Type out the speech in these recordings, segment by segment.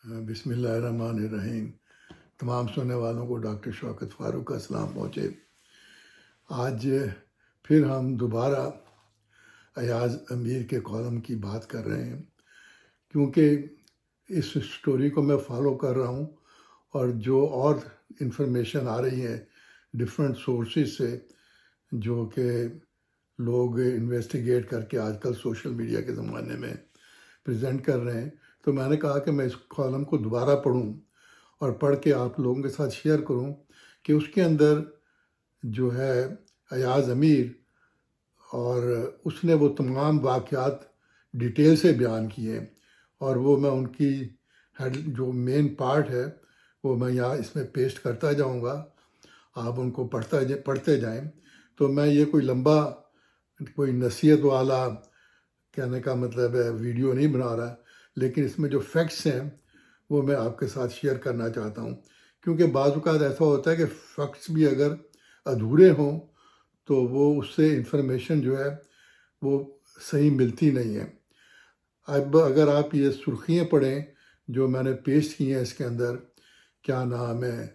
بسم اللہ الرحمن الرحیم۔ تمام سننے والوں کو ڈاکٹر شوکت فاروق کا السلام پہنچے۔ آج پھر ہم دوبارہ ایاز امیر کے کالم کی بات کر رہے ہیں، کیونکہ اس سٹوری کو میں فالو کر رہا ہوں اور جو اور انفارمیشن آ رہی ہے ڈفرینٹ سورسز سے، جو کہ لوگ انویسٹیگیٹ کر کے آج کل سوشل میڈیا کے زمانے میں پریزنٹ کر رہے ہیں، تو میں نے کہا کہ میں اس کالم کو دوبارہ پڑھوں اور پڑھ کے آپ لوگوں کے ساتھ شیئر کروں کہ اس کے اندر جو ہے ایاز امیر، اور اس نے وہ تمام واقعات ڈیٹیل سے بیان کیے، اور وہ میں ان کی جو مین پارٹ ہے وہ میں یہاں اس میں پیسٹ کرتا جاؤں گا، آپ ان کو پڑھتے جائیں۔ تو میں یہ کوئی نصیحت والا کہنے کا مطلب ہے ویڈیو نہیں بنا رہا، لیکن اس میں جو فیکٹس ہیں وہ میں آپ کے ساتھ شیئر کرنا چاہتا ہوں، کیونکہ بعض اوقات ایسا ہوتا ہے کہ فیکٹس بھی اگر ادھورے ہوں تو وہ اس سے انفارمیشن جو ہے وہ صحیح ملتی نہیں ہے۔ اب اگر آپ یہ سرخیاں پڑھیں جو میں نے پیسٹ کی ہیں اس کے اندر، کیا نام ہے،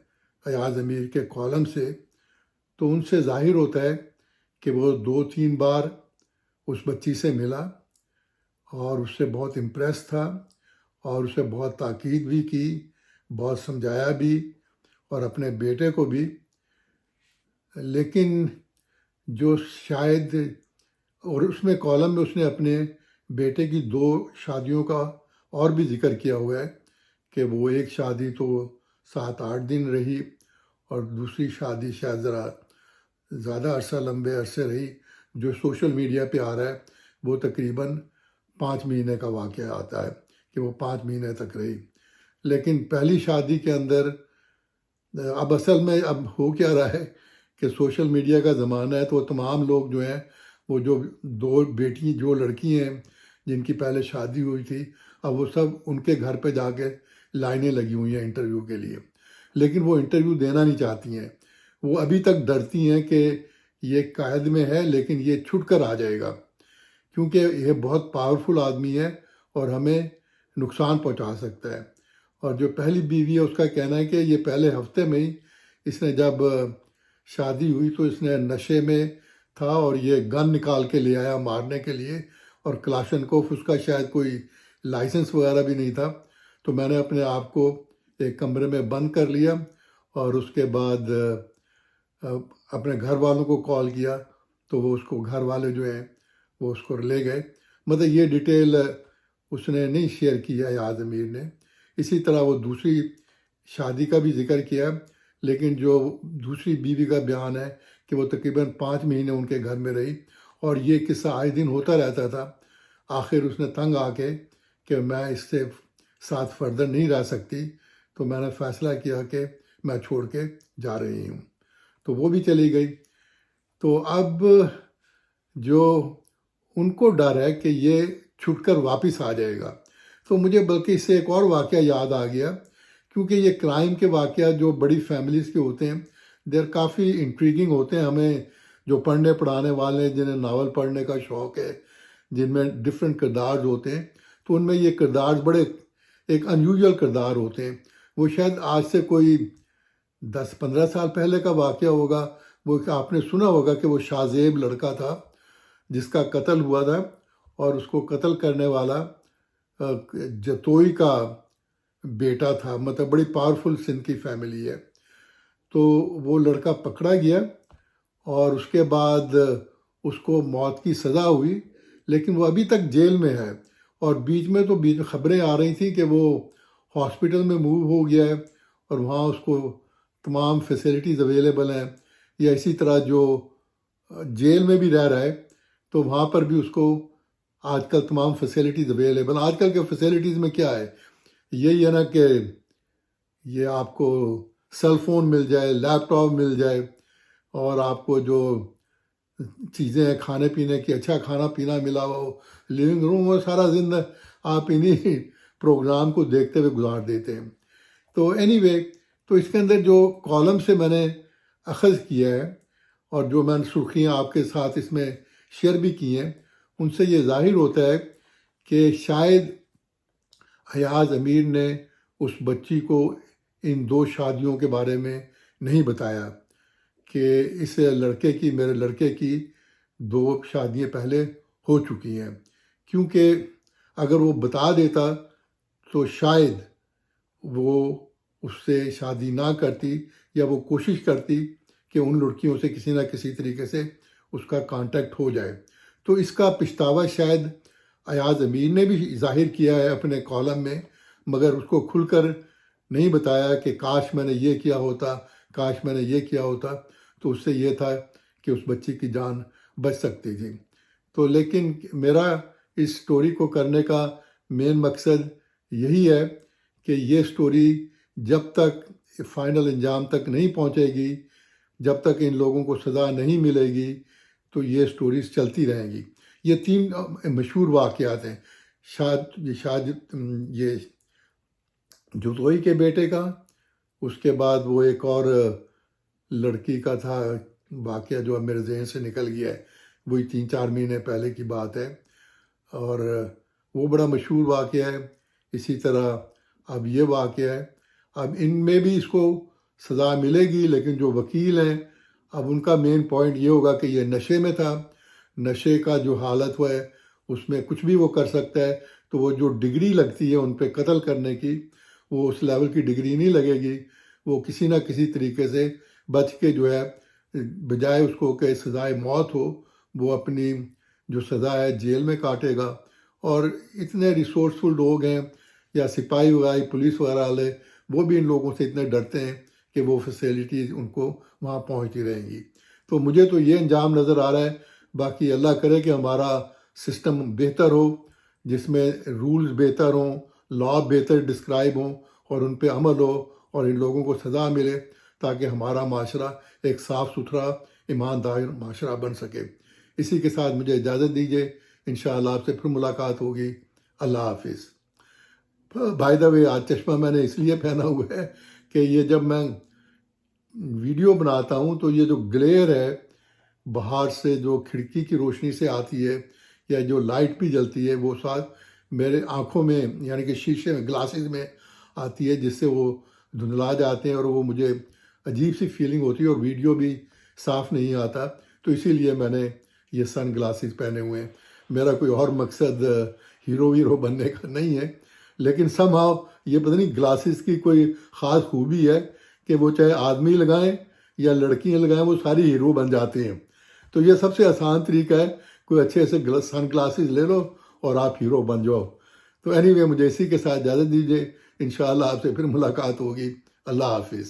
ایاز امیر کے کالم سے، تو ان سے ظاہر ہوتا ہے کہ وہ 2-3 بار اس بچی سے ملا اور اس سے بہت امپریس تھا، اور اسے بہت تاکید بھی کی، بہت سمجھایا بھی، اور اپنے بیٹے کو بھی۔ لیکن جو شاید، اور اس میں کالم میں اس نے اپنے بیٹے کی 2 شادیوں کا اور بھی ذکر کیا ہوا ہے کہ وہ ایک شادی تو 7-8 دن رہی، اور دوسری شادی شاید ذرا زیادہ لمبے عرصے رہی۔ جو سوشل میڈیا پہ آ رہا ہے وہ تقریباً 5 مہینے کا واقعہ آتا ہے کہ وہ 5 مہینے تک رہی۔ لیکن پہلی شادی کے اندر اب اصل میں اب ہو کیا رہا ہے کہ سوشل میڈیا کا زمانہ ہے، تو وہ تمام لوگ جو ہیں، وہ جو 2 بیٹی جو لڑکی ہیں جن کی پہلے شادی ہوئی تھی، اب وہ سب ان کے گھر پہ جا کے لائنیں لگی ہوئی ہیں انٹرویو کے لیے، لیکن وہ انٹرویو دینا نہیں چاہتی ہیں۔ وہ ابھی تک ڈرتی ہیں کہ یہ قید میں ہے لیکن یہ چھٹ کر آ جائے گا، کیونکہ یہ بہت پاورفل آدمی ہے اور ہمیں نقصان پہنچا سکتا ہے۔ اور جو پہلی بیوی ہے اس کا کہنا ہے کہ یہ پہلے ہفتے میں ہی اس نے جب شادی ہوئی تو اس نے نشے میں تھا، اور یہ گن نکال کے لے آیا مارنے کے لیے، اور کلاشنکوف اس کا شاید کوئی لائسنس وغیرہ بھی نہیں تھا۔ تو میں نے اپنے آپ کو ایک کمرے میں بند کر لیا، اور اس کے بعد اپنے گھر والوں کو کال کیا، تو وہ اس کو گھر والے جو ہیں وہ اس کو لے گئے۔ مطلب یہ ڈیٹیل اس نے نہیں شیئر کی ہے ایاز امیر نے۔ اسی طرح وہ دوسری شادی کا بھی ذکر کیا، لیکن جو دوسری بیوی کا بیان ہے کہ وہ تقریباً 5 مہینے ان کے گھر میں رہی، اور یہ قصہ آئے دن ہوتا رہتا تھا۔ آخر اس نے تنگ آ کے کہ میں اس سے ساتھ فردر نہیں رہ سکتی، تو میں نے فیصلہ کیا کہ میں چھوڑ کے جا رہی ہوں، تو وہ بھی چلی گئی۔ تو اب جو ان کو ڈر ہے کہ یہ چھٹ کر واپس آ جائے گا، تو مجھے بلکہ اس سے ایک اور واقعہ یاد آ گیا، کیونکہ یہ کرائم کے واقعات جو بڑی فیملیز کے ہوتے ہیں دیر کافی انٹریگنگ ہوتے ہیں۔ ہمیں جو پڑھنے پڑھانے والے ہیں، جنہیں ناول پڑھنے کا شوق ہے، جن میں ڈفرینٹ کردار ہوتے ہیں، تو ان میں یہ کردار بڑے ایک انیوژل کردار ہوتے ہیں۔ وہ شاید آج سے کوئی 10-15 سال پہلے کا واقعہ ہوگا۔ وہ آپ نے سنا ہوگا کہ وہ شاہ زیب لڑکا تھا جس کا قتل ہوا تھا، اور اس کو قتل کرنے والا جتوئی کا بیٹا تھا، مطلب بڑی پاورفل سندھ کی فیملی ہے۔ تو وہ لڑکا پکڑا گیا، اور اس کے بعد اس کو موت کی سزا ہوئی، لیکن وہ ابھی تک جیل میں ہے۔ اور بیچ میں خبریں آ رہی تھیں کہ وہ ہاسپٹل میں موو ہو گیا ہے، اور وہاں اس کو تمام فیسلٹیز اویلیبل ہیں، یا اسی طرح جو جیل میں بھی رہ رہا ہے تو وہاں پر بھی اس کو آج کل تمام فیسلٹیز اویلیبل۔ آج کل کے فیسلٹیز میں کیا ہے، یہی ہے نا کہ یہ آپ کو سیل فون مل جائے، لیپ ٹاپ مل جائے، اور آپ کو جو چیزیں ہیں کھانے پینے کی، اچھا کھانا پینا ملا ہو، لیونگ روم، اور سارا زندہ آپ انہی پروگرام کو دیکھتے ہوئے گزار دیتے ہیں۔ تو اینی وے، تو اس کے اندر جو کالم سے میں نے اخذ کیا ہے، اور جو میں نے سرخیاں آپ کے ساتھ اس میں شیئر بھی کی ہیں، ان سے یہ ظاہر ہوتا ہے کہ شاید ایاز امیر نے اس بچی کو ان 2 شادیوں کے بارے میں نہیں بتایا کہ اس لڑکے کی میرے لڑکے کی 2 شادیاں پہلے ہو چکی ہیں، کیونکہ اگر وہ بتا دیتا تو شاید وہ اس سے شادی نہ کرتی یا وہ کوشش کرتی کہ ان لڑکیوں سے کسی نہ کسی طریقے سے اس کا کانٹیکٹ ہو جائے۔ تو اس کا پچھتاوا شاید ایاز امیر نے بھی ظاہر کیا ہے اپنے کالم میں، مگر اس کو کھل کر نہیں بتایا کہ کاش میں نے یہ کیا ہوتا، کاش میں نے یہ کیا ہوتا، تو اس سے یہ تھا کہ اس بچی کی جان بچ سکتی تھی۔ تو لیکن میرا اس سٹوری کو کرنے کا مین مقصد یہی ہے کہ یہ سٹوری جب تک فائنل انجام تک نہیں پہنچے گی، جب تک ان لوگوں کو سزا نہیں ملے گی، تو یہ سٹوریز چلتی رہیں گی۔ یہ 3 مشہور واقعات ہیں، یہ جوتوئی کے بیٹے کا، اس کے بعد وہ ایک اور لڑکی کا تھا واقعہ جو اب میرے ذہن سے نکل گیا ہے، وہی 3-4 مہینے پہلے کی بات ہے، اور وہ بڑا مشہور واقعہ ہے۔ اسی طرح اب یہ واقعہ ہے، اب ان میں بھی اس کو سزا ملے گی، لیکن جو وکیل ہیں اب ان کا مین پوائنٹ یہ ہوگا کہ یہ نشے میں تھا، نشے کا جو حالت ہوا ہے اس میں کچھ بھی وہ کر سکتا ہے، تو وہ جو ڈگری لگتی ہے ان پہ قتل کرنے کی، وہ اس لیول کی ڈگری نہیں لگے گی، وہ کسی نہ کسی طریقے سے بچ کے جو ہے، بجائے اس کو کہ سزائے موت ہو، وہ اپنی جو سزا ہے جیل میں کاٹے گا۔ اور اتنے ریسورسفل لوگ ہیں، یا سپاہی وغیرہ پولیس وغیرہ والے، وہ بھی ان لوگوں سے اتنے ڈرتے ہیں کہ وہ فیسیلٹیز ان کو وہاں پہنچتی رہیں گی۔ تو مجھے تو یہ انجام نظر آ رہا ہے، باقی اللہ کرے کہ ہمارا سسٹم بہتر ہو، جس میں رولز بہتر ہوں، لا بہتر ڈسکرائب ہوں، اور ان پہ عمل ہو، اور ان لوگوں کو سزا ملے، تاکہ ہمارا معاشرہ ایک صاف ستھرا ایماندار معاشرہ بن سکے۔ اسی کے ساتھ مجھے اجازت دیجیے، انشاءاللہ آپ سے پھر ملاقات ہوگی۔ اللہ حافظ۔ بائی دا وے، آج چشمہ میں نے اس لیے پہنا ہوا ہے کہ یہ جب میں ویڈیو بناتا ہوں تو یہ جو گلیئر ہے باہر سے، جو کھڑکی کی روشنی سے آتی ہے، یا جو لائٹ بھی جلتی ہے، وہ ساتھ میرے آنکھوں میں، یعنی کہ شیشے میں، گلاسز میں آتی ہے، جس سے وہ دھندلا جاتے ہیں، اور وہ مجھے عجیب سی فیلنگ ہوتی ہے، اور ویڈیو بھی صاف نہیں آتا۔ تو اسی لیے میں نے یہ سن گلاسز پہنے ہوئے ہیں۔ میرا کوئی اور مقصد ہیرو بننے کا نہیں ہے، لیکن سم ہاؤ یہ پتہ نہیں گلاسز کی کوئی خاص خوبی ہے کہ وہ چاہے آدمی لگائیں یا لڑکیاں لگائیں، وہ ساری ہیرو بن جاتے ہیں۔ تو یہ سب سے آسان طریقہ ہے، کوئی اچھے سے سن گلاسز لے لو اور آپ ہیرو بن جاؤ۔ تو اینی وے، مجھے اسی کے ساتھ اجازت دیجیے، انشاءاللہ آپ سے پھر ملاقات ہوگی۔ اللہ حافظ۔